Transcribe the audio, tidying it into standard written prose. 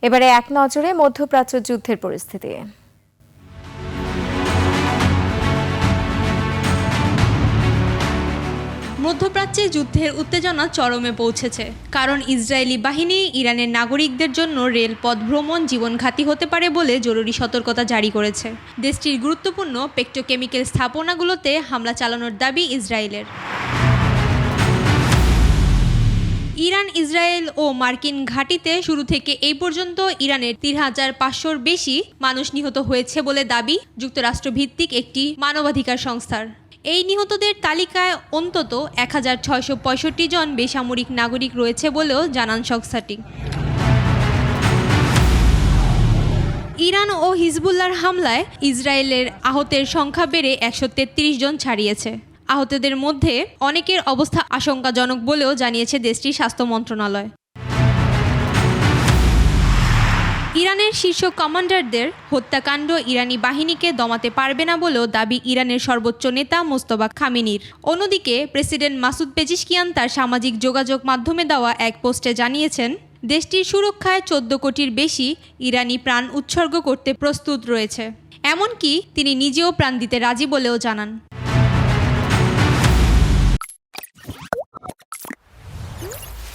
এবারে এক নজরে মধ্যপ্রাচ্য যুদ্ধের পরিস্থিতি। মধ্যপ্রাচ্যে যুদ্ধের উত্তেজনা চরমে পৌঁছেছে, কারণ ইসরায়েলি বাহিনী ইরানের নাগরিকদের জন্য রেলপথ ভ্রমণ জীবনঘাতী হতে পারে বলে জরুরি সতর্কতা জারি করেছে। দেশটির গুরুত্বপূর্ণ পেট্রোকেমিক্যাল স্থাপনাগুলোতে হামলা চালানোর দাবি ইসরায়েলের। ইরান, ইসরায়েল ও মার্কিন ঘাঁটিতে শুরু থেকে এই পর্যন্ত ইরানের ৩৫০০-র বেশি মানুষ নিহত হয়েছে বলে দাবি যুক্তরাষ্ট্রভিত্তিক একটি মানবাধিকার সংস্থার। এই নিহতদের তালিকায় অন্তত ১৬৬৫ জন বেসামরিক নাগরিক রয়েছে বলেও জানান সংস্থাটি। ইরান ও হিজবুল্লাহর হামলায় ইসরায়েলের আহতের সংখ্যা বেড়ে ১৩৩ জন ছাড়িয়েছে। আহতদের মধ্যে অনেকের অবস্থা আশঙ্কাজনক বলেও জানিয়েছে দেশটির স্বাস্থ্য মন্ত্রণালয়। ইরানের শীর্ষ কমান্ডারদের হত্যাকাণ্ড ইরানি বাহিনীকে দমাতে পারবে না বলেও দাবি ইরানের সর্বোচ্চ নেতা মোস্তফা খামেনির। অন্যদিকে প্রেসিডেন্ট মাসুদ পেজিশকিয়ান তার সামাজিক যোগাযোগ মাধ্যমে দেওয়া এক পোস্টে জানিয়েছেন, দেশটির সুরক্ষায় ১৪ কোটির বেশি ইরানি প্রাণ উৎসর্গ করতে প্রস্তুত রয়েছে। এমনকি তিনি নিজেও প্রাণ দিতে রাজি বলেও জানান।